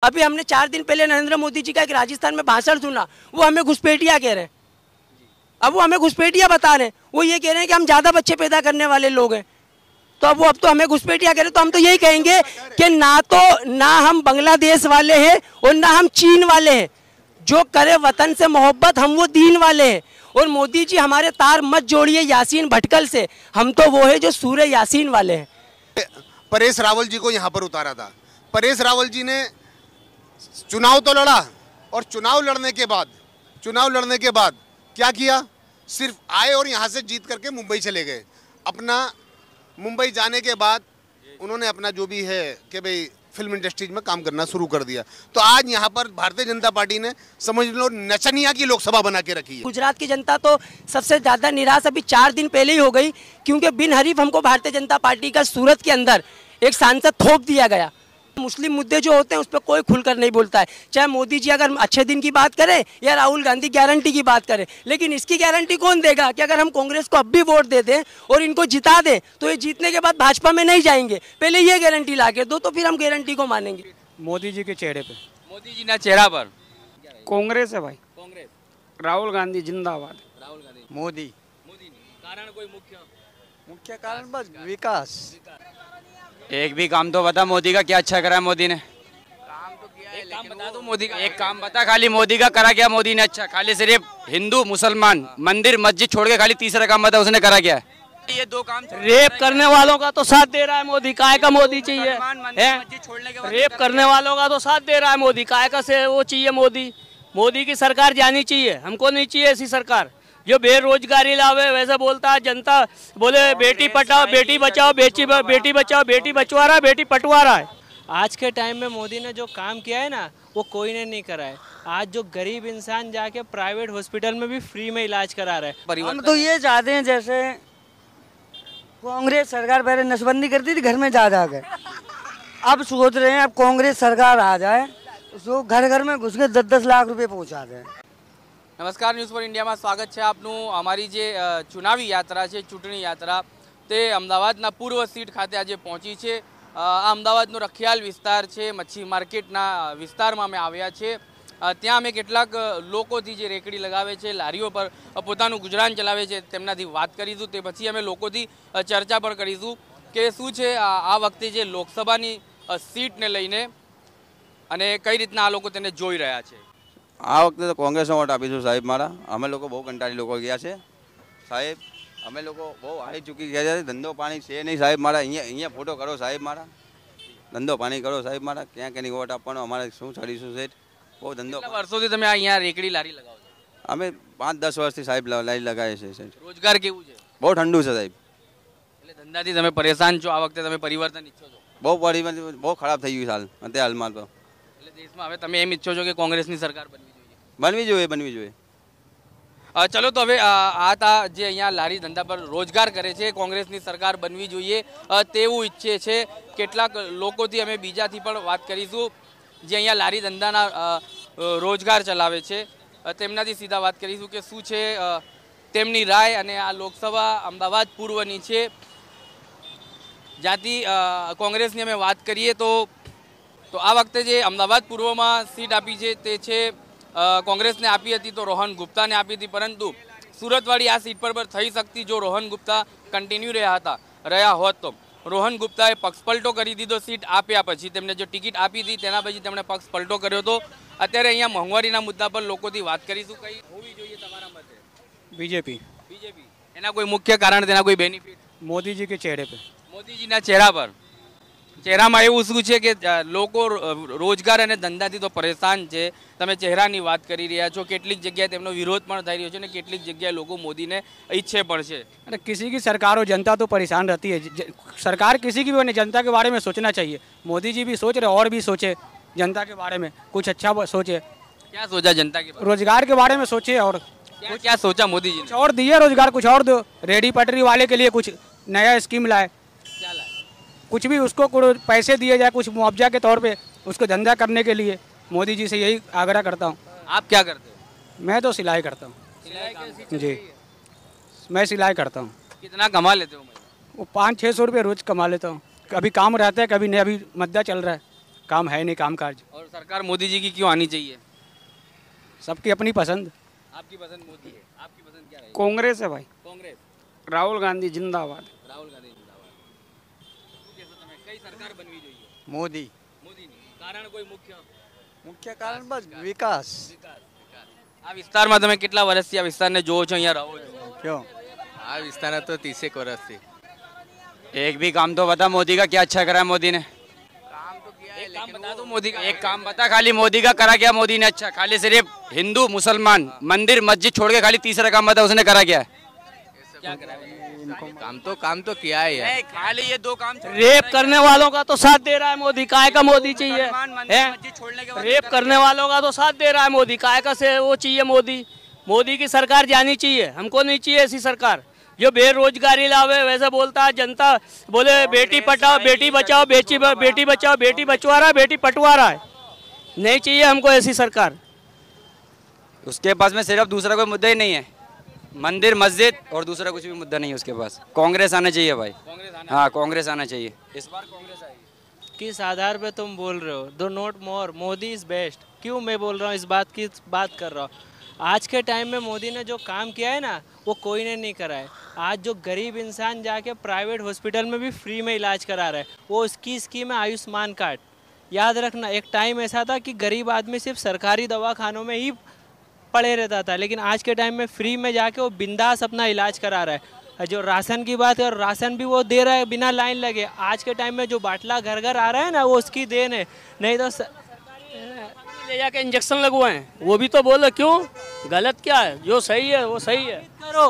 अभी हमने 4 दिन पहले नरेंद्र मोदी जी का एक राजस्थान में भाषण सुना, वो हमें घुसपैठिया कह रहे हैं। अब वो हमें घुसपैठिया बता रहे हैं, वो ये कह रहे हैं कि हम ज़्यादा बच्चे पैदा करने वाले लोग हैं। तो अब तो हमें घुसपैठिया कह रहे हैं, तो हम तो यही कहेंगे कि ना हम बांग्लादेश वाले हैं और ना हम चीन वाले हैं। जो करे वतन से मोहब्बत, हम वो दीन वाले हैं। और मोदी जी हमारे तार मत जोड़िए यासीन भटकल से, हम तो वो है जो सूर्य यासीन वाले हैं। परेश रावल जी को यहाँ पर उतारा था। परेश रावल जी ने चुनाव तो लड़ा और चुनाव लड़ने के बाद क्या किया, सिर्फ आए और यहाँ से जीत करके मुंबई चले गए। अपना मुंबई जाने के बाद उन्होंने अपना जो भी है कि भाई फिल्म इंडस्ट्रीज में काम करना शुरू कर दिया। तो आज यहाँ पर भारतीय जनता पार्टी ने समझ लो नचनिया की लोकसभा बना के रखी है। गुजरात की जनता तो सबसे ज़्यादा निराश अभी 4 दिन पहले ही हो गई, क्योंकि बिन हरीफ हमको भारतीय जनता पार्टी का सूरत के अंदर एक सांसद थोप दिया गया। मुस्लिम मुद्दे जो होते हैं उस पर कोई खुलकर नहीं बोलता है, चाहे मोदी जी अगर अच्छे दिन की बात करे या राहुल गांधी गारंटी की बात करे। लेकिन इसकी गारंटी कौन देगा कि अगर हम कांग्रेस को अब भी वोट दे दें और इनको जिता दें तो ये जीतने के बाद भाजपा में नहीं जाएंगे। पहले ये गारंटी ला के दो तो फिर हम गारंटी को मानेंगे। मोदी जी के चेहरे पे, मोदी जी ना चेहरा पर कांग्रेस है भाई, कांग्रेस, राहुल गांधी जिंदाबाद। राहुल गांधी, मोदी। मोदी कारण कोई मुख्य कारण बस विकास। एक भी काम तो बता मोदी का क्या अच्छा करा है मोदी ने। काम तो किया है, काम बता दो मोदी का। एक काम बता खाली मोदी का करा क्या मोदी ने अच्छा। खाली सिर्फ हिंदू मुसलमान मंदिर मस्जिद छोड़ के खाली तीसरा काम बता उसने करा क्या है। ये 2 काम रेप करने वालों का तो साथ दे रहा है मोदी, काय का मोदी चाहिए है? रेप करने वालों का तो साथ दे रहा है मोदी, काय का से वो चाहिए मोदी। मोदी की सरकार जानी चाहिए, हमको नहीं चाहिए ऐसी सरकार जो बेरोजगारी लावे। वैसे बोलता है जनता, बोले बेटी पढ़ाओ बेटी बचाओ, बेटी बचाओ बेटी बचवा रहा है, बेटी पटवा रहा है। आज के टाइम में मोदी ने जो काम किया है ना वो कोई ने नहीं करा है। आज जो गरीब इंसान जाके प्राइवेट हॉस्पिटल में भी फ्री में इलाज करा रहा है। हम तो ये चाहते हैं जैसे कांग्रेस सरकार पहले नसबंदी करती थी घर में जा कर, अब सोच रहे हैं अब कांग्रेस सरकार आ जाए तो घर घर में घुस के 10-10 लाख रुपए पहुँचा दें। नमस्कार, न्यूज़ फॉर इंडिया में स्वागत है आपનું। અમારી જે ચુનાવી યાત્રા છે, ચૂંટણી યાત્રા, તે અમદાવાદના પૂર્વ સીટ ખાતે આજે પહોંચી છે। આ અમદાવાદનો રખિયાલ વિસ્તાર છે, મચ્છી માર્કેટના વિસ્તારમાં અમે આવ્યા છે। ત્યાં અમે કેટલાક લોકોથી જે રેકડી લગાવે છે, લારીઓ પર પોતાનું ગુજરાન ચલાવે છે, તેમનાથી વાત કરીશું। તે પછી અમે લોકોથી ચર્ચા પણ કરીશું કે શું છે આ વખતે જે લોકસભાની સીટને લઈને અને કઈ રીતના આ લોકો તેને જોઈ રહ્યા છે। આ વખતે તો કોંગ્રેસનો વોટ આપીશું સાહેબ મારા। અમે લોકો બહુ કંટાળી લોકો ગયા છે સાહેબ, અમે લોકો બહુ હારી ચૂકી ગયા છે। ધંધો પાણી છે નહીં સાહેબ મારા। અહીંયા ફોટો કરો સાહેબ મારા, ધંધો પાણી કરો સાહેબ મારા। ક્યાં ક્યાંની વોટ આપવાનો, અમારે શું છડીશું સાહેબ। બહુ ધંધો વર્ષોથી તમે અહીંયા રેકડી લારી લગાવો છો? અમે 5-10 વર્ષથી સાહેબ લારી લગાવીએ છીએ સાહેબ। રોજગાર કેવું છે? બહુ ઠંડુ છે સાહેબ। એટલે ધંધાથી તમે પરેશાન છો, આ વખતે તમે પરિવર્તન ઈચ્છો છો? બહુ ખરાબ થઈ ગયું હાલ અત્યારે હાલમાં તો। એટલે દેશમાં હવે તમે એમ ઈચ્છો છો કે કોંગ્રેસની સરકાર બનવી જોઈએ। ચલો તો હવે આ તા જે અહીંયા લારી ધંધા પર રોજગાર કરે છે, કોંગ્રેસની સરકાર બનવી જોઈએ તેવું ઈચ્છે છે। કેટલાક લોકોથી અમે બીજાથી પણ વાત કરીશું જે અહીંયા લારી ધંધાના રોજગાર ચલાવે છે, તેમનાથી સીધા વાત કરીશું કે શું છે તેમની રાય। અને આ લોકસભા અમદાવાદ પૂર્વની છે, જ્યાંથી કોંગ્રેસની અમે વાત કરીએ તો આ વખતે જે અમદાવાદ પૂર્વમાં સીટ આપી છે તે છે કોંગ્રેસને આપી હતી તો રોહન ગુપ્તાને આપી હતી, પરંતુ સુરતવાળી આ સીટ પર થઈ શકતી જો રોહન ગુપ્તા કન્ટિન્યુ રહ્યા હોત તો। રોહન ગુપ્તાએ પક્ષ પલટો કરી દીધો સીટ આપ્યા પછી। તેમને જો ટિકિટ આપી હતી તેના પછી તેમણે પક્ષ પલટો કર્યો હતો। અત્યારે અહીંયા મોંઘવારીના મુદ્દા પર લોકોથી વાત કરીશું, કઈ હોવી જોઈએ તમારા મતે? बीजेपी। એના કોઈ મુખ્ય કારણ, તેના કોઈ બેનિફિટ? मोदी जी के चेहरे पे, મોદીજીના ચહેરા પર, ચહેરામાં એવું શું છે કે લોકો રોજગાર અને ધંધાથી તો પરેશાન છે। તમે ચહેરાની વાત કરી રહ્યા છો, કેટલીક જગ્યાએ તેમનો વિરોધ પણ થઈ રહ્યો છે અને કેટલીક જગ્યાએ લોકો મોદીને ઈચ્છે પણ છે। अरे किसी की सरकार हो जनता तो परेशान रहती है। सरकार किसी की भी बने, जनता के बारे में सोचना चाहिए। मोदी जी भी सोच रहे और भी सोचे जनता के बारे में, कुछ अच्छा सोचे। क्या सोचा जनता के बारे रोजगार के बारे में सोचे और में? क्या सोचा मोदी जी ने? कुछ और दिए रोजगार, कुछ और दो। रेडी पटरी वाले के लिए कुछ नया स्कीम लाए, क्या लाए? कुछ भी उसको पैसे दिए जाए कुछ मुआवजा के तौर पे उसको धंधा करने के लिए। मोदी जी से यही आग्रह करता हूँ। आप क्या करते हो? मैं तो सिलाई करता हूँ जी, मैं सिलाई करता हूँ। कितना कमा लेते हो? वो 500-600 रुपये रोज़ कमा लेता हूँ। कभी काम रहता है कभी नहीं, अभी मद्दा चल रहा है। काम है नहीं, काम काज। और सरकार मोदी जी की क्यों आनी चाहिए? सबकी अपनी पसंद। आपकी पसंद मोदी है, आपकी पसंद क्या है? कांग्रेस है भाई, कांग्रेस। राहुल गांधी जिंदाबाद। राहुल गांधी जिंदाबाद। શું કહેશો તમે? કઈ સરકાર બનવી જોઈએ? मोदी। મોદીની. કારણ કોઈ मुख्य कारण बस विकास। આ વિસ્તારમાં તમે કેટલા વર્ષથી આ વિસ્તારને જોવો છો, અહીંયા રહો છો? क्यों? આ વિસ્તારના તો 30 વર્ષથી। एक भी काम तो बता मोदी का क्या अच्छा करा है मोदी ने? એક કામ બતા દો મોદી का। एक काम बता खाली मोदी का करा क्या मोदी ने अच्छा? खाली सिर्फ हिंदू मुसलमान मंदिर मस्जिद छोड़ के खाली तीसरा काम बता उसने करा क्या है? क्या करा है? काम तो किया ही है। नहीं, खाली ये दो काम रेप करने वालों का तो साथ दे रहा है मोदी, काय का मोदी चाहिए? रेप करने वालों का तो साथ दे रहा है मोदी, काय का से वो चाहिए मोदी? मोदी की सरकार जानी चाहिए, हमको नहीं चाहिए ऐसी सरकार जो बेरोजगारी लावे। वैसे बोलता है जनता, बोले बेटी पढ़ाओ बेटी बचाओ, बेटी बचाओ बेटी बचवा रहा है, बेटी पटवा रहा है। नहीं चाहिए हमको ऐसी सरकार। उसके पास में सिर्फ दूसरा कोई मुद्दा ही नहीं है, मंदिर मस्जिद और दूसरा कुछ भी मुद्दा नहीं है उसके पास। कांग्रेस आना चाहिए भाई, हाँ कांग्रेस आना चाहिए, इस बार कांग्रेस आएगी। किस आधार पे तुम बोल रहे हो? दो note more, Modi is best. क्यों मैं बोल रहा हूँ, इस बात की बात कर रहा हूँ। आज के टाइम में मोदी ने जो काम किया है ना, वो कोई ने नहीं करा है। आज जो गरीब इंसान जाके प्राइवेट हॉस्पिटल में भी फ्री में इलाज करा रहा है, वो उसकी स्कीम है आयुष्मान कार्ड। याद रखना, एक टाइम ऐसा था कि गरीब आदमी सिर्फ सरकारी दवाखानों में ही पड़े रहता था, लेकिन आज के टाइम में फ्री में जाके वो बिंदास अपना इलाज करा रहा है। जो राशन की बात है, और राशन भी वो दे रहा है बिना लाइन लगे। आज के टाइम में जो बाटला घर घर आ रहा है ना, वो उसकी देन है, नहीं तो ले जाके इंजेक्शन लगवाएं, वो भी तो बोलो क्यों? गलत क्या है? जो सही है वो सही है। करो,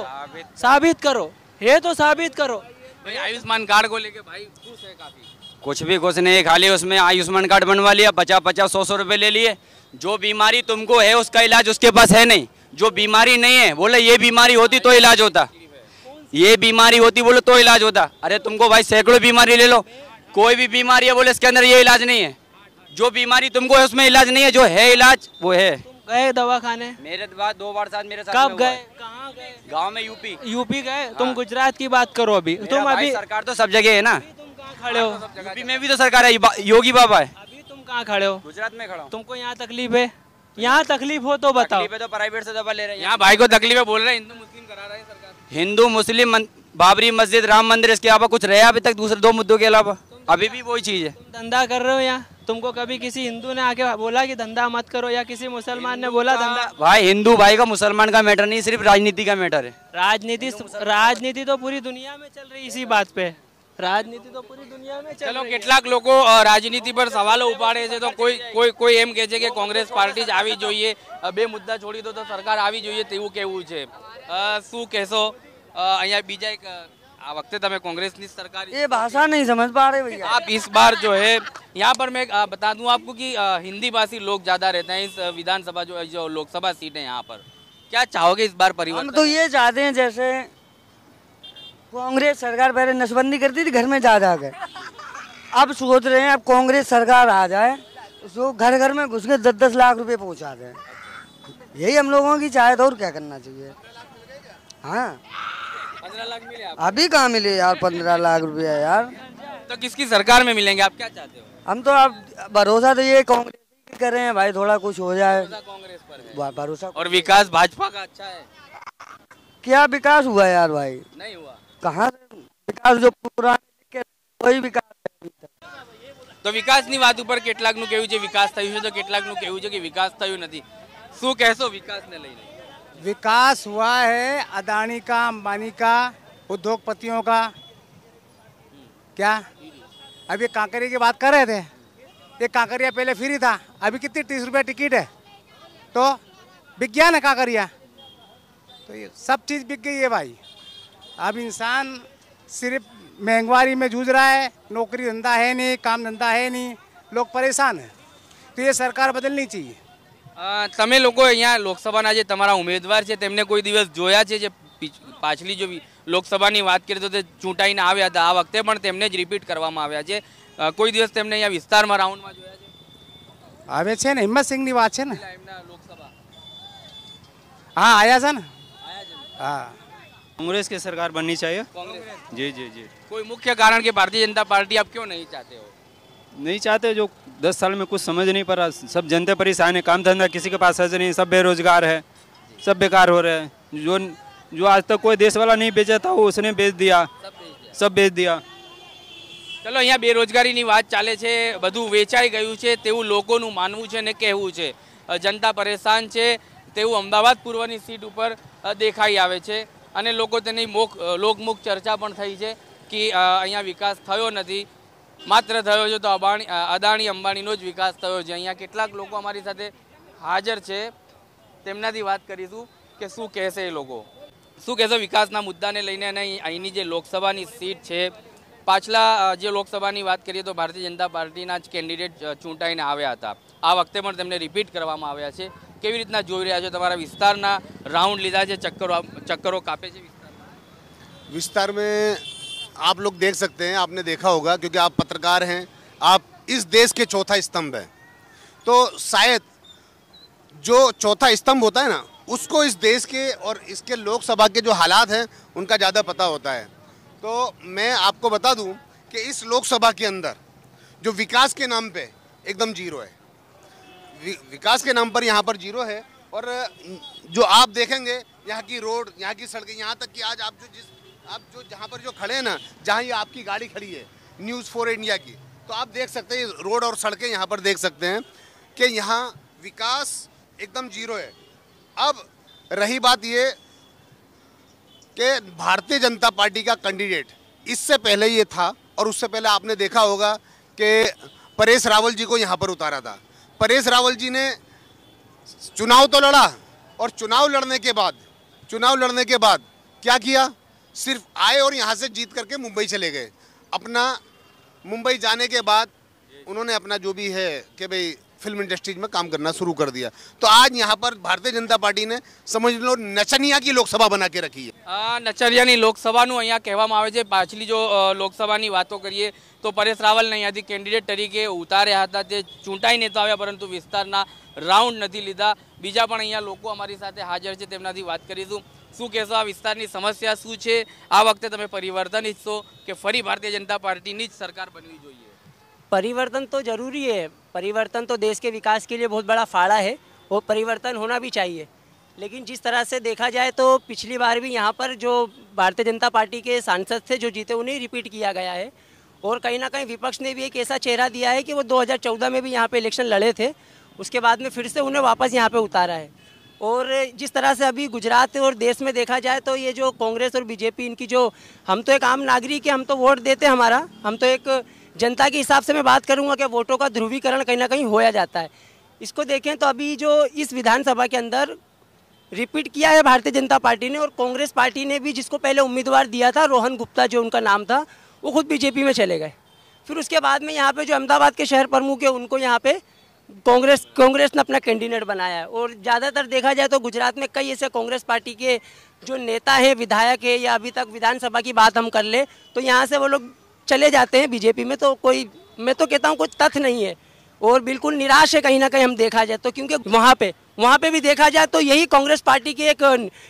साबित करो, ये तो साबित करो। भाई आयुष्मान कार्ड को लेके भाई खुश है काफी? कुछ भी कुछ नहीं, खाली उसमें आयुष्मान कार्ड बनवा लिया, 50-50 100-100 रुपए ले लिए। जो बीमारी तुमको है उसका इलाज उसके पास है नहीं, जो बीमारी नहीं है बोले ये बीमारी होती तो इलाज होता, ये बीमारी होती बोले तो इलाज होता। अरे तुमको भाई सैकड़ों बीमारी ले लो, कोई भी बीमारी है बोले इसके अंदर ये इलाज नहीं है। जो बीमारी तुमको है उसमें इलाज नहीं है, जो है इलाज वो है। गए दवाखाने? मेरे बाद 2 बार साथ मेरे साथ कब गए? कहाँ गए? गाँव में यूपी गए? तुम गुजरात की बात करो अभी। तुम अभी सरकार तो सब जगह है ना। तुम कहाँ खड़े हो? यूपी में भी तो सरकार है, योगी बाबा है। अभी तुम कहाँ खड़े हो? गुजरात में खड़ा हूँ। तुमको यहाँ तकलीफ है? यहाँ तकलीफ हो तो बताओ। तकलीफ है तो प्राइवेट से दवा ले रहे हैं। यहाँ भाई को तकलीफ है, बोल रहे हैं हिंदू मुस्लिम करा रहा है सरकार। हिंदू मुस्लिम बाबरी मस्जिद राम मंदिर, इसके अलावा कुछ रहा अभी तक दूसरे 2 मुद्दों के अलावा? अभी भी वही चीज है। तुम धंधा कर रहे हो यहाँ? तुमको कभी किसी हिंदू ने आके बोला कि धंधा मत करो, या किसी मुसलमान ने बोला धंधा? भाई हिंदू भाई का मुसलमान का मैटर नहीं, सिर्फ राजनीति का मैटर है। राजनीति तो पूरी दुनिया में चल रही इसी बात पे। राजनीति तो पूरी दुनिया में चल चलो रही है। કેટલાક લોકો રાજનીતિ પર સવાલો ઉપાડે છે, તો કોઈ એમ કહે છે કે કોંગ્રેસ પાર્ટી જ આવી જોઈએ, બે મુદ્દા છોડી દો તો સરકાર આવી જોઈએ તેવું કહેવું છે। શું કહેશો? અહીંયા બીજા એક આ વખતે તમે કોંગ્રેસની સરકાર, ये भाषा नहीं समझ पा रहे भैया। आप इस बार जो है यहाँ पर मैं बता दूं आपको कि हिंदी भाषी लोग ज्यादा रहते हैं इस विधानसभा जो लोकसभा सीट है यहाँ पर। क्या चाहोगे इस बार हम परिवर्तन? तो ये चाहते हैं, जैसे कांग्रेस सरकार पहले नसबंदी करती थी घर में जा के, अब सोच रहे हैं अब कांग्रेस सरकार आ जाए, उसको घर घर में घुस के 10-10 लाख रुपए पहुंचा दें। यही हम लोगों की चाहत, और क्या करना चाहिए। हाँ 15 लाख मिले आप? अभी कहाँ मिले यार 15 लाख रुपया यार। तो किसकी सरकार में मिलेंगे, आप क्या चाहते हो? हम तो अब भरोसा तो ये कांग्रेस ही कर रहे हैं भाई, थोड़ा कुछ हो जाए कांग्रेस पर है। भरोसा। और विकास भाजपा का अच्छा है? क्या विकास हुआ यार भाई? नहीं हुआ। कहाँ विकास? जो पुराने वही विकास है अभी तक। तो વિકાસની વાત ઉપર કેટલાકનું કહેવું છે વિકાસ થયું છે, તો કેટલાકનું કહેવું છે કે વિકાસ થયું નથી। શું કહેશો વિકાસને લઈને? विकास हुआ है अदानी का, अंबानी का, उद्योगपतियों का। क्या अभी कांकरिया की बात कर रहे थे, ये कांकरिया पहले फ्री था, अभी कितनी 30 रुपये टिकट है, तो विज्ञान है कांकरिया। तो ये सब चीज़ बिक गई है भाई। अब इंसान सिर्फ महंगाई में जूझ रहा है, नौकरी धंधा है नहीं, काम धंधा है नहीं, लोग परेशान हैं। तो ये सरकार बदलनी चाहिए। તમે લોકો અહીંયા લોકસભાના જે તમારા ઉમેદવાર છે તેમને કોઈ દિવસ જોયા છે? જે પાછલી જો લોકસભાની વાત કરીએ તો તે ચૂંટાઈને આવ્યા હતા, આ વખતે પણ તેમને જ રિપીટ કરવામાં આવ્યા છે। કોઈ દિવસ તેમને અહીંયા વિસ્તારમાં રાઉન્ડમાં જોયા છે? હવે છે ને હિંમત સિંહની વાત છે ને, એમના લોકસભા हाँ आया था ना। हाँ कांग्रेस की सरकार बननी चाहिए। कांग्रेस। जी जी जी। कोई मुख्य कारण कि भारतीय जनता पार्टी आप क्यों नहीं चाहते हो? नहीं चाहते, जो 10 साल में कुछ समझ नहीं पा रहा। सब जनता परेशान है, काम धंधा किसी के पास है नहीं, सब बेरोजगार है, सब बेकार हो रहे हैं। जो आज तक कोई देश वाला नहीं बेचा था वो उसने बेच दिया, सब बेच दिया। ચલો અહીંયા બેરોજગારીની વાત ચાલે છે, બધું વેચાઈ ગયું છે તેવું લોકોનું માનવું છે ને કહેવું છે। જનતા પરેશાન છે તેવું અમદાવાદ પૂર્વની સીટ ઉપર દેખાઈ આવે છે અને લોકો તેની લોકમુખ ચર્ચા પણ થઈ છે કે અહીંયા વિકાસ થયો નથી, માત્ર થયો છે તો અદાણી અંબાણીનો જ વિકાસ થયો છે। અહીંયા કેટલાક લોકો અમારી સાથે હાજર છે, તેમનાથી વાત કરીશું કે શું કહેશે એ લોકો। શું કહેશો વિકાસના મુદ્દાને લઈને? અને અહીંની જે લોકસભાની સીટ છે, પાછલા જે લોકસભાની વાત કરીએ તો ભારતીય જનતા પાર્ટીના જ કેન્ડિડેટ ચૂંટાઈને આવ્યા હતા, આ વખતે પણ તેમને રિપીટ કરવામાં આવ્યા છે। કેવી રીતના જોઈ રહ્યા છો? તમારા વિસ્તારના રાઉન્ડ લીધા છે, ચક્કરો કાપે છે विस्तार में आप लोग देख सकते हैं, आपने देखा होगा क्योंकि आप पत्रकार हैं, आप इस देश के चौथा स्तंभ है, तो शायद जो चौथा स्तंभ होता है ना, उसको इस देश के और इसके लोकसभा के जो हालात हैं उनका ज़्यादा पता होता है। तो मैं आपको बता दूं कि इस लोकसभा के अंदर जो विकास के नाम पे एकदम जीरो है, विकास के नाम पर यहाँ पर जीरो है। और जो आप देखेंगे यहाँ की रोड, यहाँ की सड़कें, यहाँ तक कि आज आप जो जहाँ पर जो खड़े हैं ना, जहाँ ये आपकी गाड़ी खड़ी है न्यूज़ 4 इंडिया की, तो आप देख सकते हैं रोड और सड़कें यहाँ पर देख सकते हैं कि यहाँ विकास एकदम जीरो है। अब रही बात ये कि भारतीय जनता पार्टी का कैंडिडेट इससे पहले ये था, और उससे पहले आपने देखा होगा कि परेश रावल जी को यहाँ पर उतारा था। परेश रावल जी ने चुनाव तो लड़ा, और चुनाव लड़ने के बाद क्या किया? सिर्फ आए और यहाँ से जीत करके मुंबई चले गए। अपना मुंबई जाने के बाद उन्होंने अपना जो भी है कि भाई फिल्म इंडस्ट्रीज में काम करना शुरू कर दिया। तो आज यहाँ पर भारतीय जनता पार्टी ने समझ लो नचनिया की लोकसभा बना के रखी है। નચરિયાની લોકસભાનું અહીંયા કહેવામાં આવે છે। પાછલી જો લોકસભાની વાતો કરીએ તો પરેશ રાવલને અહીંયાથી કેન્ડિડેટ તરીકે ઉતાર્યા હતા, તે ચૂંટાઈને તો આવ્યા પરંતુ વિસ્તારના રાઉન્ડ નથી લીધા। બીજા પણ અહીંયા લોકો અમારી સાથે હાજર છે, તેમનાથી વાત કરીશું। શું કહેશો, આ વિસ્તારની સમસ્યા શું છે? આ વખતે તમે પરિવર્તન ઈચ્છો કે ફરી ભારતીય જનતા પાર્ટીની જ સરકાર બનવી જોઈએ? परिवर्तन तो ज़रूरी है, परिवर्तन तो देश के विकास के लिए बहुत बड़ा फाड़ा है और परिवर्तन होना भी चाहिए। लेकिन जिस तरह से देखा जाए तो पिछली बार भी यहाँ पर जो भारतीय जनता पार्टी के सांसद थे जो जीते, उन्हें रिपीट किया गया है। और कहीं ना कहीं विपक्ष ने भी एक ऐसा चेहरा दिया है कि वो 2014 में भी यहाँ पे इलेक्शन लड़े थे, उसके बाद में फिर से उन्हें वापस यहाँ पे उतारा है। और जिस तरह से अभी गुजरात और देश में देखा जाए तो ये जो कांग्रेस और बीजेपी इनकी जो, हम तो एक आम नागरिक है, हम तो वोट देते हैं, हमारा हम तो एक जनता के हिसाब से मैं बात करूंगा कि वोटों का ध्रुवीकरण कहीं ना कहीं होया जाता है। इसको देखें तो अभी जो इस विधानसभा के अंदर रिपीट किया है भारतीय जनता पार्टी ने, और कांग्रेस पार्टी ने भी जिसको पहले उम्मीदवार दिया था, रोहन गुप्ता जो उनका नाम था, वो खुद बीजेपी में चले गए। फिर उसके बाद में यहाँ पे जो अहमदाबाद के शहर प्रमुख है, उनको यहाँ पे कांग्रेस ने अपना कैंडिडेट बनाया है। और ज़्यादातर देखा जाए तो गुजरात में कई ऐसे कांग्रेस पार्टी के जो नेता हैं, विधायक है, या अभी तक विधानसभा की बात हम कर ले तो यहाँ से वो लोग चले जाते हैं बीजेपी में। तो कोई, मैं तो कहता हूँ कोई तथ्य नहीं है और बिल्कुल निराश है कहीं ना कहीं हम देखा जाए तो। क्योंकि वहाँ पे भी देखा जाए तो यही कांग्रेस पार्टी के एक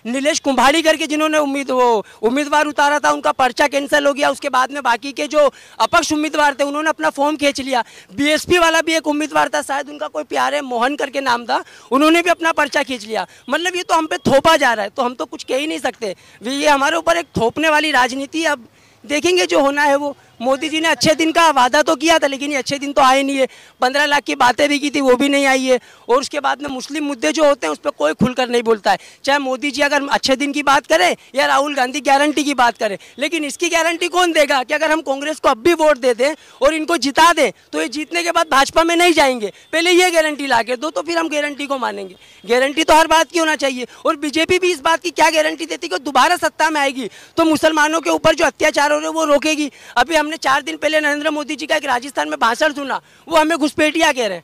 नीलेश कुंभाड़ी करके जिन्होंने उम्मीदवार उतारा था, उनका पर्चा कैंसिल हो गया। उसके बाद में बाकी के जो अपक्ष उम्मीदवार थे उन्होंने अपना फॉर्म खींच लिया। बीएसपी वाला भी एक उम्मीदवार था, शायद उनका कोई प्यारे मोहन करके नाम था, उन्होंने भी अपना पर्चा खींच लिया। मतलब ये तो हम पे थोपा जा रहा है, तो हम तो कुछ कह ही नहीं सकते। ये हमारे ऊपर एक थोपने वाली राजनीति। अब देखेंगे जो होना है वो। मोदी जी ने अच्छे दिन का वादा तो किया था, लेकिन ये अच्छे दिन तो आए नहीं है। 15 लाख की बातें भी की थी, वो भी नहीं आई है। और उसके बाद में मुस्लिम मुद्दे जो होते हैं उस पर कोई खुलकर नहीं बोलता है। चाहे मोदी जी अगर अच्छे दिन की बात करें या राहुल गांधी गारंटी की बात करें, लेकिन इसकी गारंटी कौन देगा कि अगर हम कांग्रेस को अब भी वोट दे दें और इनको जिता दें तो ये जीतने के बाद भाजपा में नहीं जाएंगे। पहले ये गारंटी ला के दो तो फिर हम गारंटी को मानेंगे। गारंटी तो हर बात की होना चाहिए। और बीजेपी भी इस बात की क्या गारंटी देती कि दोबारा सत्ता में आएगी तो मुसलमानों के ऊपर जो अत्याचार हो रहे हैं वो रोकेगी। अभी हमने 4 दिन पहले नरेंद्र मोदी जी का एक राजस्थान में भाषण सुना, वो हमें घुसपैठिया कह रहे हैं।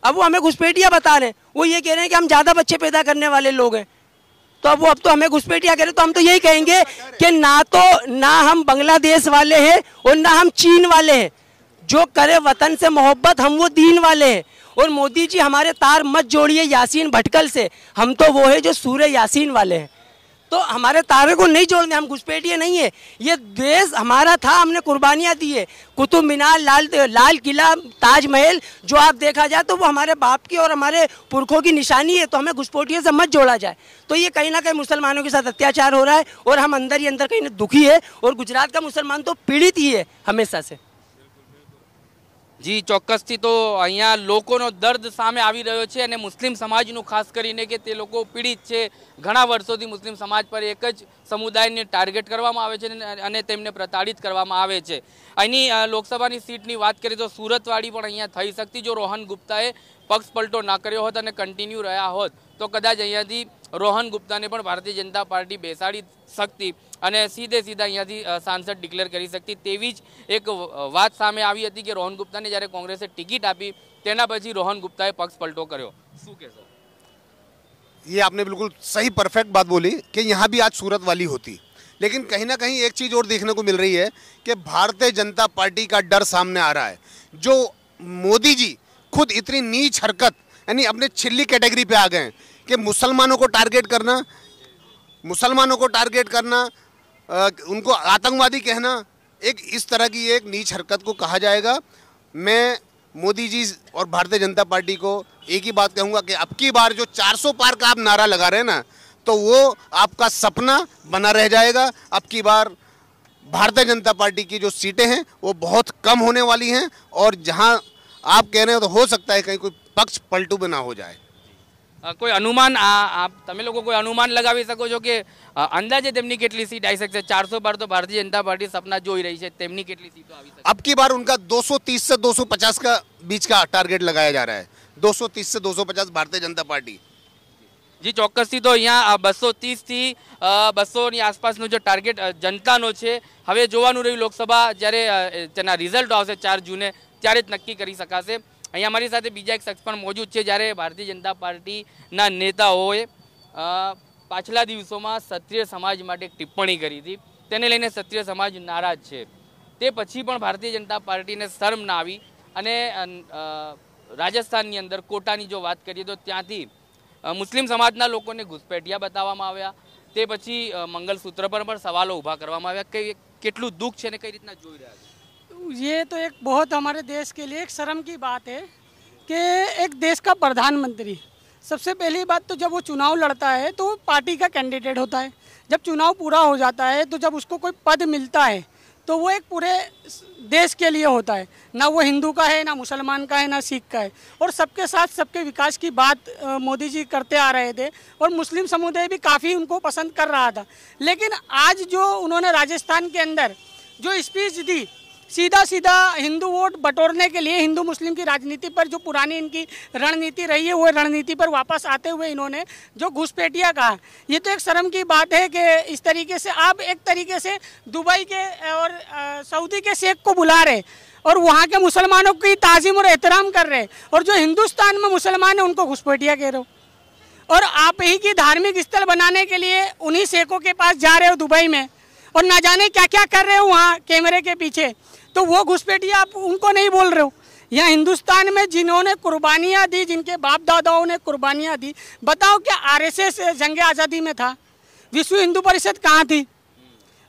अब वो हमें घुसपैठिया बता रहे हैं, वो ये कह रहे हैं कि हम ज्यादा बच्चे पैदा करने वाले लोग हैं। तो अब तो हमें घुसपैठिया कह रहे हैं। तो हम तो यही कहेंगे कि ना हम बांग्लादेश वाले हैं और ना हम चीन वाले हैं। जो करे वतन से मोहब्बत, हम वो दीन वाले हैं। और मोदी जी हमारे तार मत जोड़िए यासीन भटकल से, हम तो वो है जो सूर्य यासीन वाले हैं। तो हमारे तारे को नहीं जोड़ने, हम घुसपैठिए नहीं है। ये देश हमारा था, हमने कुर्बानियाँ दी है। कुतुब मीनार, लाल किला, ताजमहल जो आप देखा जाए तो वो हमारे बाप की और हमारे पुरखों की निशानी है। तो हमें घुसपैठिए से मत जोड़ा जाए। तो ये कहीं ना कहीं मुसलमानों के साथ अत्याचार हो रहा है और हम अंदर ही अंदर कहीं दुखी है। और गुजरात का मुसलमान तो पीड़ित ही है हमेशा से। જી ચોક્કસથી તો અહીંયા લોકોનો દર્દ સામે આવી રહ્યો છે અને મુસ્લિમ સમાજનું ખાસ કરીને કે તે લોકો પીડિત છે। ઘણા વર્ષોથી મુસ્લિમ સમાજ પર એક જ સમુદાયને ટાર્ગેટ કરવામાં આવે છે અને તેમને પ્રતાડિત કરવામાં આવે છે। અહીંની લોકસભાની સીટની વાત કરીએ તો સુરતવાળી પણ અહીંયા થઈ શકતી જો રોહન ગુપ્તાએ પક્ષ પલટો ના કર્યો હોત અને કન્ટિન્યુ રહ્યા હોત તો કદાચ અહીંયાથી રોહન ગુપ્તાને પણ ભારતીય જનતા પાર્ટી બેસાડી શકતી અને સીધે સીધા અહીંયાથી સાંસદ ડિક્લેર કરી શકતી તેવી જ એક વાત સામે આવી હતી કે રોહન ગુપ્તાને જ્યારે કોંગ્રેસે ટિકિટ આપી તેના પછી રોહન ગુપ્તાએ પક્ષ પલટો કર્યો। શું કહેશો? ये आपने बिल्कुल सही परफेक्ट बात बोली कि यहाँ भी आज सूरत वाली होती, लेकिन कहीं ना कहीं एक चीज़ और देखने को मिल रही है कि भारतीय जनता पार्टी का डर सामने आ रहा है। जो मोदी जी खुद इतनी नीच हरकत यानी अपने छिल्ली कैटेगरी पे आ गए हैं कि मुसलमानों को टारगेट करना, उनको आतंकवादी कहना, एक इस तरह की एक नीच हरकत को कहा जाएगा। मैं मोदी जी और भारतीय जनता पार्टी को एक ही बात कहूँगा कि अब की बार जो 400 पार का आप नारा लगा रहे हैं ना, तो वो आपका सपना बना रह जाएगा। अब की बार भारतीय जनता पार्टी की जो सीटें हैं वो बहुत कम होने वाली हैं और जहां आप कह रहे हो तो हो सकता है कहीं कोई पक्ष पलटू भी ना हो जाए। કોઈ અનુમાન આપ તમે લોકો કોઈ અનુમાન લગાવી શકો છો કે અંદાજે તેમની કેટલી સીટ આવી શકશે? 400 પાર તો ભારતીય જનતા પાર્ટી સપના જોઈ રહી છે, તેમની કેટલી સીટો આવી શકે? अब की बार उनका 230 से 250 का बीच का टारगेट लगाया जा रहा है। 230 से 250 भारतीय जनता पार्टी। जी ચોક્કસથી તો અહીંયા 230 થી 200ની આસપાસનો જો ટાર્ગેટ જનતાનો છે। હવે જોવાનું રહ્યું લોકસભા જ્યારે તેના રિઝલ્ટ આવશે 4 જૂને ત્યારે જ નક્કી કરી શકાશે। અહીંયા અમારી સાથે બીજા એક શખ્સ પણ મોજૂદ છે। જ્યારે ભારતીય જનતા પાર્ટીના નેતાઓએ પાછલા દિવસોમાં ક્ષત્રિય સમાજ માટે એક ટિપ્પણી કરી હતી, તેને લઈને ક્ષત્રિય સમાજ નારાજ છે। તે પછી પણ ભારતીય જનતા પાર્ટીને શરમ ના આવી અને રાજસ્થાનની અંદર કોટાની જો વાત કરીએ તો ત્યાંથી મુસ્લિમ સમાજના લોકોને ઘુસપેઠિયા બતાવવામાં આવ્યા। તે પછી મંગલસૂત્ર પર પણ સવાલો ઊભા કરવામાં આવ્યા। કેટલું દુઃખ છે અને કઈ રીતના જોઈ રહ્યા છે? ये तो एक बहुत हमारे देश के लिए एक शर्म की बात है कि एक देश का प्रधानमंत्री, सबसे पहली बात तो जब वो चुनाव लड़ता है तो पार्टी का कैंडिडेट होता है। जब चुनाव पूरा हो जाता है तो जब उसको कोई पद मिलता है तो वो एक पूरे देश के लिए होता है, ना वो हिंदू का है, ना मुसलमान का है, ना सिख का है। और सबके साथ सबके विकास की बात मोदी जी करते आ रहे थे और मुस्लिम समुदाय भी काफ़ी उनको पसंद कर रहा था। लेकिन आज जो उन्होंने राजस्थान के अंदर जो स्पीच दी, सीधा सीधा हिंदू वोट बटोरने के लिए हिंदू मुस्लिम की राजनीति पर जो पुरानी इनकी रणनीति रही है वो रणनीति पर वापस आते हुए इन्होंने जो घुसपैठिया कहा, ये तो एक शर्म की बात है कि इस तरीके से आप एक तरीके से दुबई के और सऊदी के शेख को बुला रहे और वहाँ के मुसलमानों की ताज़ीम और एहतराम कर रहे और जो हिंदुस्तान में मुसलमान है उनको घुसपैठिया कह रहे हो और आप ही की धार्मिक स्थल बनाने के लिए उन्हीं शेखों के पास जा रहे हो दुबई में और ना जाने क्या क्या कर रहे हो वहाँ कैमरे के पीछे। तो वो घुसपैठिया आप उनको नहीं बोल रहे हो। यहाँ हिंदुस्तान में जिन्होंने कुर्बानियाँ दी, जिनके बाप दादाओं ने कुर्बानियाँ दी, बताओ क्या आरएसएस जंग आज़ादी में था? विश्व हिंदू परिषद कहाँ थी?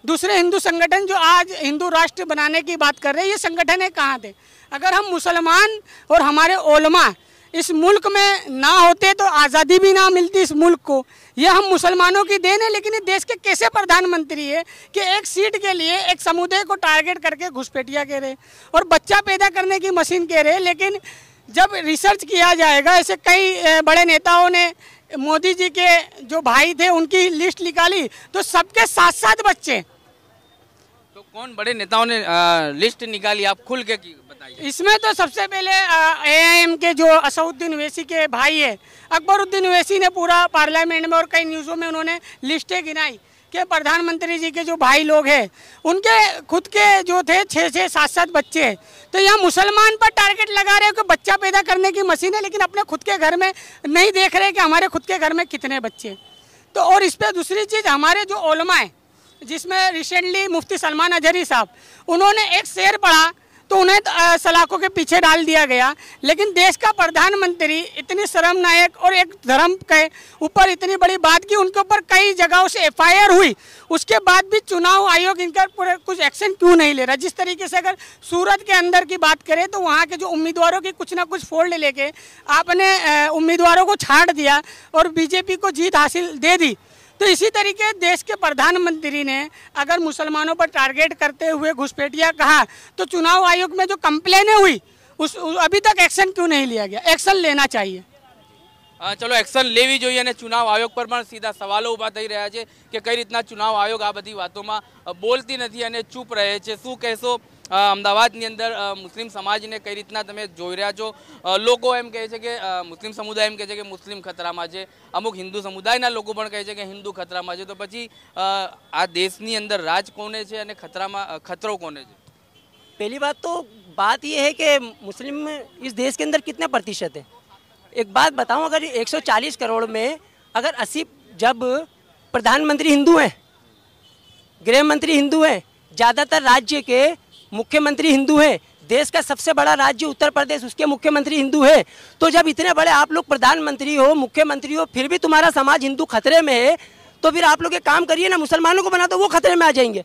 दूसरे हिंदू संगठन जो आज हिंदू राष्ट्र बनाने की बात कर रहे हैं ये संगठन कहाँ थे? अगर हम मुसलमान और हमारे ओलमा इस मुल्क में ना होते तो आज़ादी भी ना मिलती इस मुल्क को। यह हम मुसलमानों की देन है। लेकिन ये देश के कैसे प्रधानमंत्री है कि एक सीट के लिए एक समुदाय को टारगेट करके घुसपैठिया कह रहे और बच्चा पैदा करने की मशीन कह रहे। लेकिन जब रिसर्च किया जाएगा, ऐसे कई बड़े नेताओं ने मोदी जी के जो भाई थे उनकी लिस्ट निकाली तो सबके 7-7 बच्चे। तो कौन बड़े नेताओं ने लिस्ट निकाली, आप खुल के बताइए। इसमें तो सबसे पहले AIM के जो असउद्दीन ओवैसी के भाई है अकबरुद्दीन ओवैसी ने पूरा पार्लियामेंट में और कई न्यूज़ों में उन्होंने लिस्टें गिनाई कि प्रधानमंत्री जी के जो भाई लोग हैं उनके खुद के जो थे 6-6, 7-7 बच्चे। तो यहाँ मुसलमान पर टारगेट लगा रहे हो कि बच्चा पैदा करने की मशीन है, लेकिन अपने खुद के घर में नहीं देख रहे कि हमारे खुद के घर में कितने बच्चे। तो और इस पर दूसरी चीज़ हमारे जो ओलमा है जिसमें रिसेंटली मुफ्ती सलमान अजहरी साहब उन्होंने एक शेर पढ़ा तो उन्हें सलाखों के पीछे डाल दिया गया। लेकिन देश का प्रधानमंत्री इतनी शर्मनाक और एक धर्म के ऊपर इतनी बड़ी बात की, उनके ऊपर कई जगहों से एफआईआर हुई, उसके बाद भी चुनाव आयोग इनका पूरे कुछ एक्शन क्यों नहीं ले रहा। जिस तरीके से अगर सूरत के अंदर की बात करें तो वहाँ के जो उम्मीदवारों की कुछ ना कुछ फोल्ड लेके आपने उम्मीदवारों को छाड़ दिया और बीजेपी को जीत हासिल दे दी। तो इसी तरीके देश के प्रधानमंत्री ने अगर मुसलमानों पर टारगेट करते हुए घुसपैठिया कहा, तो चुनाव आयोग में जो कंप्लेनें हुई अभी तक एक्शन क्यों नहीं लिया गया। एक्शन लेना चाहिए। चलो एक्शन लेवी જોઈએ અને ચુનાવ આયોગ પર પણ સીધા સવાલો ઊભા થઈ રહ્યા છે કે કઈ રીતના ચુનાવ આયોગ આ બધી વાતોમાં બોલતી નથી અને ચૂપ રહે છે। શું કહેશો અમદાવાદની અંદર મુસ્લિમ સમાજને કઈ રીતના તમે જોઈ રહ્યા છો? લોકો એમ કહે છે કે મુસ્લિમ સમુદાય એમ કહે છે કે મુસ્લિમ ખતરામાં છે, અમુક હિન્દુ સમુદાયના લોકો પણ કહે છે કે હિન્દુ ખતરામાં છે। તો પછી આ દેશની અંદર રાજ કોને છે અને ખતરો કોને છે? पहली बात तो बात ये है कि मुस्लिम इस देश के अंदर कितने प्रतिशत है। एक बात बताऊं, अगर 140 करोड़ में अगर 80 जब प्रधानमंत्री हिंदू हैं, गृह मंत्री हिंदू हैं, ज़्यादातर राज्य के मुख्यमंत्री हिंदू हैं, देश का सबसे बड़ा राज्य उत्तर प्रदेश उसके मुख्यमंत्री हिंदू है, तो जब इतने बड़े आप लोग प्रधानमंत्री हो, मुख्यमंत्री हो, फिर भी तुम्हारा समाज हिंदू खतरे में है, तो फिर आप लोग एक काम करिए ना, मुसलमानों को बना दो, वो खतरे में आ जाएंगे।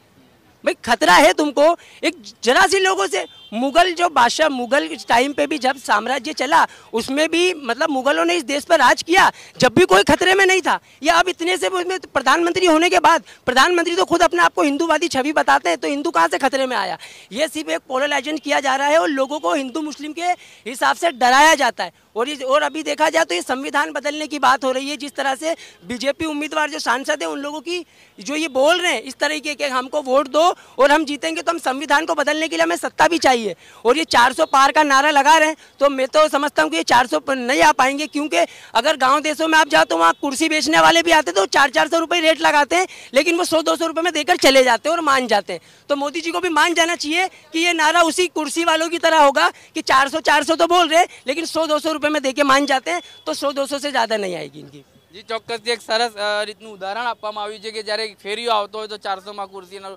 भाई खतरा है तुमको एक जरा सी लोगों से। मुगल जो बादशाह, मुगल टाइम पे भी जब साम्राज्य चला उसमें भी मतलब मुगलों ने इस देश पर राज किया, जब भी कोई खतरे में नहीं था। या अब इतने से प्रधानमंत्री होने के बाद प्रधानमंत्री तो खुद अपने आप को हिंदूवादी छवि बताते हैं, तो हिंदू कहाँ से खतरे में आया। ये सिर्फ एक पोलराइजेशन किया जा रहा है और लोगों को हिंदू मुस्लिम के हिसाब से डराया जाता है। और अभी देखा जाए तो ये संविधान बदलने की बात हो रही है। जिस तरह से बीजेपी उम्मीदवार जो सांसद है उन लोगों की जो ये बोल रहे हैं इस तरीके के, हमको वोट दो और हम जीतेंगे, तो हम संविधान को बदलने के लिए हमें सत्ता भी चाहिए। और ये 400 पार का नारा लगा रहे हैं, तो मैं तो समझता हूँ कि ये 400 पर नहीं आ पाएंगे, क्योंकि अगर गांव देशों में आप जाओ तो वहाँ कुर्सी बेचने वाले भी आते तो 400-400 रुपये रेट लगाते हैं, लेकिन वो 100-200 रुपये में देकर चले जाते हैं और मान जाते हैं। तो मोदी जी को भी मान जाना चाहिए कि ये नारा उसी कुर्सी वालों की तरह होगा कि 400-400 तो बोल रहे, लेकिन 100-200 रुपये में देके मान जाते हैं, तो 100-200 से ज़्यादा नहीं आएगी इनकी। जी ચોક્કસથી એક સરસ રીતનું ઉદાહરણ આપવામાં આવ્યું છે કે જ્યારે ફેરીઓ આવતો હોય તો 400માં ખુરશીનો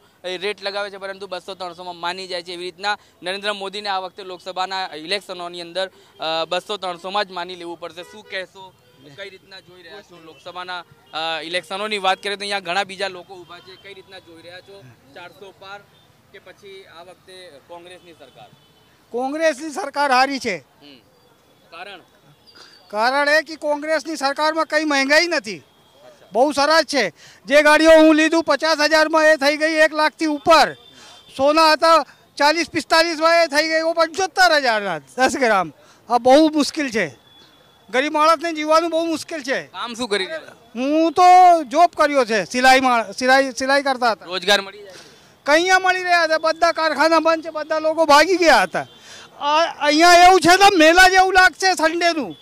રેટ લગાવે છે, પરંતુ 200-300માં માની જાય છે। એવી રીતના નરેન્દ્ર મોદીને આ વખતે લોકસભાના ઇલેક્શનોની અંદર 200-300માં જ માની લેવું પડશે। શું કહેશો, કઈ રીતના જોઈ રહ્યા છો લોકસભાના ઇલેક્શનોની વાત કરીએ તો અહીંયા ઘણા બીજા લોકો ઊભા છે, કઈ રીતના જોઈ રહ્યા છો? 400 પાર કે પછી આ વખતે કોંગ્રેસની સરકાર? કોંગ્રેસની સરકાર હારી છે। કારણ એ કે કોંગ્રેસની સરકારમાં કંઈ મહેંગાઈ નથી, બહુ સરસ છે। જે ગાડીઓ હું લીધું 50,000માં એ થઈ ગઈ 1 લાખથી ઉપર। સોના હતા 40-45માં એ થઈ ગઈ 75,000ના 10 ગ્રામ। આ બહુ મુશ્કેલ છે, ગરીબ માણસને જીવવાનું બહુ મુશ્કેલ છે। કામ શું કરી રહ્યા? હું તો જોબ કર્યો છે, સિલાઈ કરતા હતા। રોજગાર મળી જાય? કઅહીંયા મળી રહ્યા હતા, બધા કારખાના બંધ છે, બધા લોકો ભાગી ગયા હતા। અહીંયા એવું છે તો મેલા જેવું લાગશે સન્ડેનું।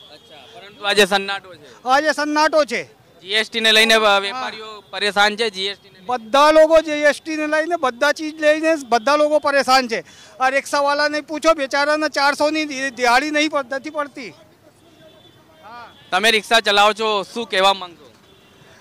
આજે સન્નાટો છે, આજે સન્નાટો છે। જીએસટી ને લઈને વેપારીઓ પરેશાન છે। જીએસટી બધા લોકો જીએસટી ને લઈને બધા ચીજ લઈને બધા લોકો પરેશાન છે। આ રિક્ષાવાળાને પૂછો, બેચારાને 400ની દિહાડી નથી પડતી। તમે રિક્ષા ચલાવો છો, શું કહેવા માંગો?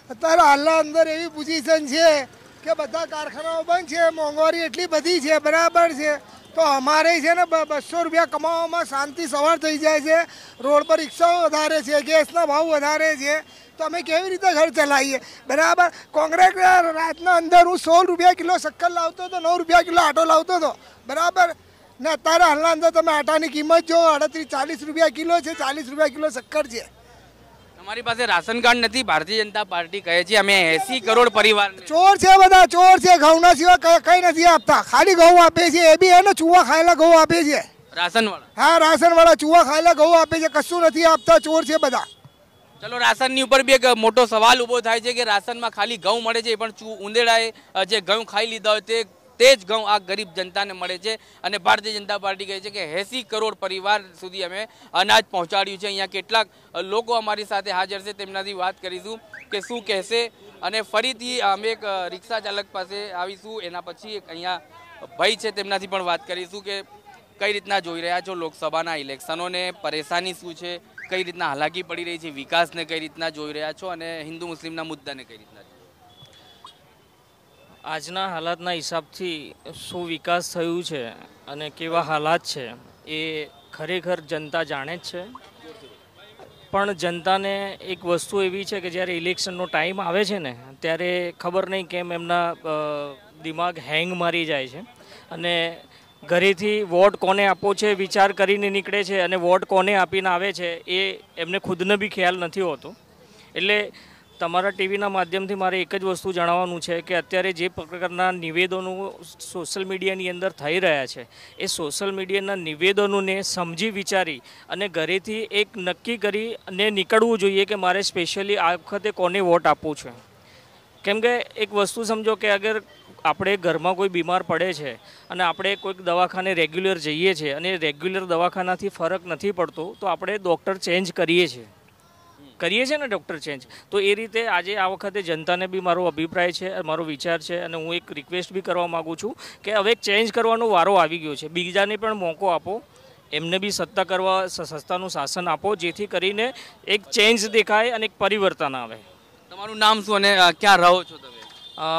અત્યારે હાલના અંદર એવી પોઝિશન છે કે બધા કારખાનાઓ બંધ છે, મોંઘવારી એટલી બધી છે, બરાબર છે। તો અમારે છે ને 200 રૂપિયા કમાવામાં શાંતિ સવાર થઈ જાય છે। રોડ પર રિક્ષાઓ વધારે છે, ગેસના ભાવ વધારે છે, તો અમે કેવી રીતે ઘર ચલાવીએ, બરાબર। કોંગ્રેસ રાતના અંદર હું 100 રૂપિયા કિલો શક્કર લાવતો હતો, 9 રૂપિયા કિલો આટો લાવતો હતો, બરાબર ને અત્યારે હાલના અંદર તમે આટાની કિંમત જો 38-40 રૂપિયા કિલો છે, 40 રૂપિયા કિલો શક્કર છે। તમારી પાસે રાશન કાર્ડ નથી, ભારતીય જનતા પાર્ટી કહે છે અમે 80 કરોડ પરિવાર ચોર છે, બધા ચોર છે, ઘઉંના સિવાય કઈ નથી આપતા, ખાલી ઘઉં આપે છે, એ બી હે ને ચૂવા ખાયેલા ઘઉં આપે છે રાશન વાળા। હા, રાશન વાળા ચૂવા ખાયેલા ઘઉં આપે છે, કશું નથી આપતા, ચોર છે બધા। ચલો રાશનની ઉપર બી એક મોટો સવાલ ઊભો થાય છે કે રાશનમાં ખાલી ઘઉં મળે છે, પણ ઉંદેડાએ જે ઘઉં ખાઈ લીધા હોય તે જ ઘઉં આ ગરીબ જનતાને મળે છે। અને ભારતીય જનતા પાર્ટી કહે છે કે 80 કરોડ પરિવાર સુધી અમે અનાજ પહોંચાડ્યું છે। અહીંયા કેટલાક લોકો અમારી સાથે હાજર છે, તેમનાથી વાત કરીશું કે શું કહેશે। અને ફરીથી અમે એક રિક્ષા ચાલક પાસે આવીશું, એના પછી એક અહીંયા ભાઈ છે તેમનાથી પણ વાત કરીશું કે કઈ રીતના જોઈ રહ્યા છો લોકસભાના ઇલેક્શનોને, પરેશાની શું છે, કઈ રીતના હાલાકી પડી રહી છે, વિકાસને કઈ રીતના જોઈ રહ્યા છો અને હિન્દુ મુસ્લિમના મુદ્દાને કઈ રીતના? આજના હાલાતના હિસાબથી શું વિકાસ થયું છે અને કેવા હાલાત છે એ ખરેખર જનતા જાણે જ છે. પણ જનતાને એક વસ્તુ એવી છે કે જ્યારે ઇલેક્શનનો ટાઈમ આવે છે ને ત્યારે ખબર નહીં કેમ એમના દિમાગ હેંગ મારી જાય છે અને ઘરેથી વોટ કોને આપવો છે વિચાર કરીને નીકળે છે અને વોટ કોને આપીને આવે છે એ એમને ખુદને બી ખ્યાલ નથી હોતો. એટલે તમારા ટીવીના માધ્યમથી મારે એક જ વસ્તુ જણાવવાનું છે કે અત્યારે જે પ્રકારના નિવેદનો સોશિયલ મીડિયાની અંદર થઈ રહ્યા છે એ સોશિયલ મીડિયાના નિવેદનોને સમજી વિચારી અને ઘરેથી એક નક્કી કરી અને નીકળવું જોઈએ કે મારે સ્પેશિયલી આ વખતે કોને વોટ આપવું છે. કેમ કે એક વસ્તુ સમજો કે અગર આપણે ઘરમાં કોઈ બીમાર પડે છે અને આપણે કોઈક દવાખાને રેગ્યુલર જઈએ છીએ અને રેગ્યુલર દવાખાનાથી ફરક નથી પડતો તો આપણે ડૉક્ટર ચેન્જ કરીએ છીએ ને ડૉક્ટર ચેન્જ. તો એ રીતે આજે આ વખતે જનતાને બી મારો અભિપ્રાય છે, મારો વિચાર છે અને હું એક રિક્વેસ્ટ બી કરવા માગું છું કે હવે ચેન્જ કરવાનો વારો આવી ગયો છે. બીજાને પણ મોકો આપો, એમને બી સત્તા કરવા સત્તાનું શાસન આપો જેથી કરીને એક ચેન્જ દેખાય અને એક પરિવર્તન આવે. તમારું નામ શું અને ક્યાં રહો છો તમે?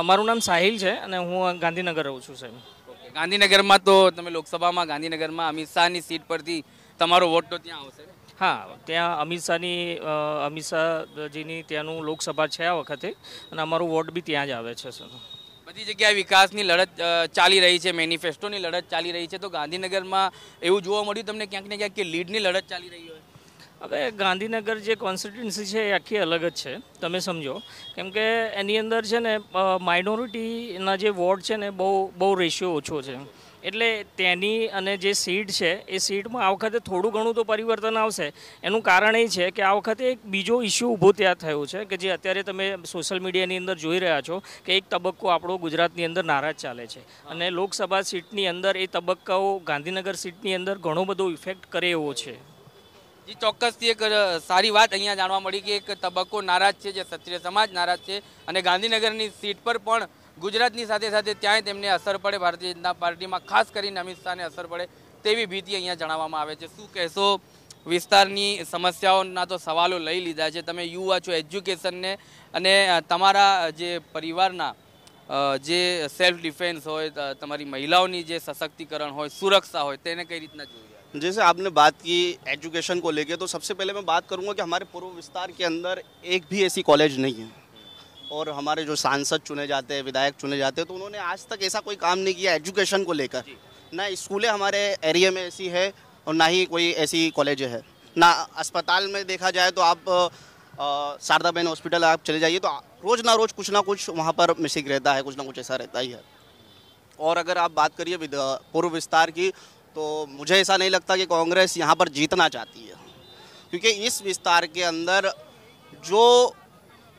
મારું નામ સાહિલ છે અને હું ગાંધીનગર રહું છું સાહેબ. ગાંધીનગરમાં તો તમે લોકસભામાં ગાંધીનગરમાં અમિત શાહની સીટ પરથી તમારો વોટ તો ત્યાં આવશે? હા, ત્યાં અમિત શાહજીની ત્યાંનું લોકસભા છે આ વખતે અને અમારું વોટ બી ત્યાં જ આવે છે સર. બધી જગ્યાએ વિકાસની લડત ચાલી રહી છે, મેનિફેસ્ટોની લડત ચાલી રહી છે, તો ગાંધીનગરમાં એવું જોવા મળ્યું તમને ક્યાંક ને ક્યાંક કે લીડની લડત ચાલી રહી હોય? હવે ગાંધીનગર જે કોન્સ્ટિટ્યુન્સી છે એ આખી અલગ જ છે, તમે સમજો. કેમ કે એની અંદર છે ને માઇનોરિટીના જે વોટ છે ને બહુ રેશિયો ઓછો છે. એટલે તેની અને જે સીટ છે એ સીટમાં આ વખતે થોડું ઘણું તો પરિવર્તન આવશે. એનું કારણ એ છે કે આ વખતે એક બીજો ઇસ્યુ ઊભો ત્યાં થયો છે કે જે અત્યારે તમે સોશિયલ મીડિયાની અંદર જોઈ રહ્યા છો કે એક તબક્કો આપણો ગુજરાતની અંદર નારાજ ચાલે છે અને લોકસભા સીટની અંદર એ તબક્કાઓ ગાંધીનગર સીટની અંદર ઘણો બધો ઇફેક્ટ કરે એવો છે. જી, ચોક્કસથી એક સારી વાત અહીંયા જાણવા મળી કે એક તબક્કો નારાજ છે, જે ક્ષત્રિય સમાજ નારાજ છે અને ગાંધીનગરની સીટ પર પણ ગુજરાતની સાથે સાથે ત્યાંય તેમને અસર પડે, ભારતીય જનતા પાર્ટીમાં ખાસ કરીને અમિત શાહને અસર પડે તેવી ભીતિ અહીંયા જણાવવામાં આવે છે. શું કહેશો? વિસ્તારની સમસ્યાઓના તો સવાલો લઈ લીધા છે, તમે યુવા છો, એજ્યુકેશનને અને તમારા જે પરિવારના જે સેલ્ફ ડિફેન્સ હોય, તમારી મહિલાઓની જે સશક્તિકરણ હોય, સુરક્ષા હોય, તેને કઈ રીતના જોઈએ? जैसे आपने बात की एजुकेशन को लेके, तो सबसे पहले मैं बात करूंगा कि हमारे पूर्व विस्तार के अंदर एक भी ऐसी कॉलेज नहीं है और हमारे जो सांसद चुने जाते हैं, विधायक चुने जाते हैं, तो उन्होंने आज तक ऐसा कोई काम नहीं किया एजुकेशन को लेकर. ना स्कूलें हमारे एरिया में ऐसी है और ना ही कोई ऐसी कॉलेज है. ना अस्पताल में देखा जाए तो आप शारदा बहन हॉस्पिटल आप चले जाइए तो रोज़ ना कुछ वहाँ पर मिसिंग रहता है, कुछ ना कुछ ऐसा रहता ही है. और अगर आप बात करिए पूर्व विस्तार की, तो मुझे ऐसा नहीं लगता कि कांग्रेस यहाँ पर जीतना चाहती है, क्योंकि इस विस्तार के अंदर जो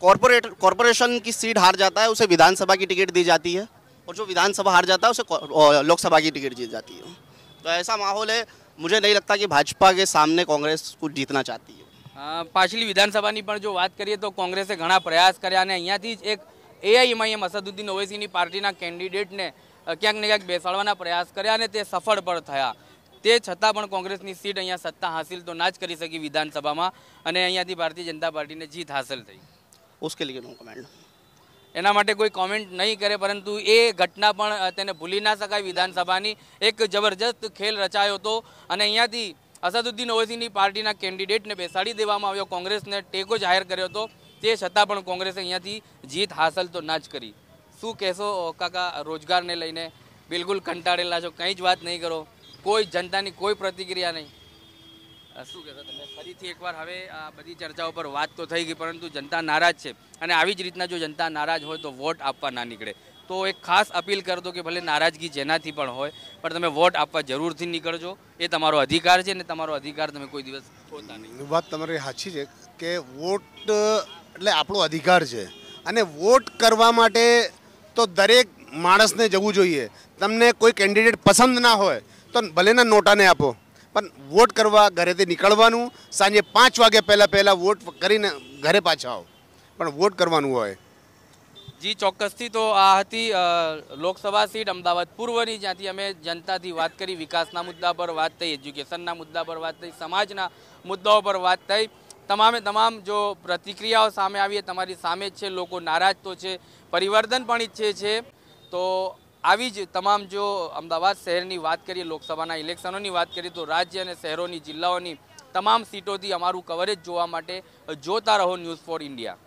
कॉरपोरेशन की सीट हार जाता है उसे विधानसभा की टिकट दी जाती है और जो विधानसभा हार जाता है उसे लोकसभा की टिकट दी जाती है. तो ऐसा माहौल है, मुझे नहीं लगता कि भाजपा के सामने कांग्रेस कुछ जीतना चाहती है. પાછલી વિધાનસભાની પણ જો વાત કરીએ તો કોંગ્રેસે ઘણા પ્રયાસ કર્યા અને અહીંયાથી જ એક એઆઈએમઆઈએમ અસદુદ્દીન ઓવૈસીની પાર્ટીના કેન્ડિડેટને ક્યાંક ને ક્યાંક બેસાડવાના પ્રયાસ કર્યા અને તે સફળ પણ થયા. તે છતાં પણ કોંગ્રેસની સીટ અહીંયા સત્તા હાસિલ તો ના જ કરી શકી વિધાનસભામાં અને અહીંયાથી ભારતીય જનતા પાર્ટીને જીત હાંસલ થઈ. उसके लिए नो कमेंट. એના માટે કોઈ કોમેન્ટ નહીં કરે, પરંતુ એ ઘટના પણ તેને ભૂલી ના શકાય. વિધાનસભાની એક જબરજસ્ત ખેલ રચાયો હતો અને અહીંયાથી અસદુદ્દીન ઓવૈસીની પાર્ટીના કેન્ડિડેટને બેસાડી દેવામાં આવ્યો, કોંગ્રેસને ટેકો જાહેર કર્યો હતો. તે છતાં પણ કોંગ્રેસે અહીંયાથી જીત હાંસલ તો ના જ કરી. શું કહેશો કાકા? રોજગારને લઈને બિલકુલ કંટાળેલા છો, કંઈ જ વાત નહીં કરો, કોઈ જનતાની કોઈ પ્રતિક્રિયા નહીં. શું કહેશો તમે? ફરીથી એકવાર હવે આ બધી ચર્ચાઓ પર વાત તો થઈ ગઈ, પરંતુ જનતા નારાજ છે અને આવી જ રીતના જો જનતા નારાજ હોય તો વોટ આપવા ના નીકળે. તો એક ખાસ અપીલ કરતો કે ભલે નારાજગી જેનાથી પણ હોય પણ તમે વોટ આપવા જરૂરથી નીકળજો. એ તમારો અધિકાર છે અને તમારો અધિકાર તમે કોઈ દિવસ ખોતા નહીં. વાત તમારી સાચી છે કે વોટ એટલે આપણો અધિકાર છે અને વોટ કરવા માટે તો દરેક માણસને જવું જોઈએ. તમને કોઈ કેન્ડિડેટ પસંદ ના હોય તો ભલેના નોટાને આપો, પણ વોટ કરવા ઘરેથી નીકળવાનું, સાંજે 5 વાગે પહેલાં વોટ કરીને ઘરે પાછા આવો, પણ વોટ કરવાનું હોય. જી, ચોક્કસથી તો આ હતી લોકસભા સીટ અમદાવાદ પૂર્વની, જ્યાંથી અમે જનતાથી વાત કરી, વિકાસના મુદ્દા પર વાત થઈ, એજ્યુકેશનના મુદ્દા પર વાત થઈ, સમાજના મુદ્દાઓ પર વાત થઈ. તમામે તમામ જો પ્રતિક્રિયાઓ સામે આવી તમારી સામે જ છે. લોકો નારાજ તો છે, પરિવર્તન પણ ઈચ્છે છે, તો આવી જ તમામ જો અમદાવાદ શહેરની વાત કરીએ, લોકસભાના ઇલેક્શનોની વાત કરીએ તો રાજ્ય અને શહેરોની જિલ્લાઓની તમામ સીટોથી અમારું કવરેજ જોવા માટે જોતા રહો ન્યૂઝ ફોર ઇન્ડિયા।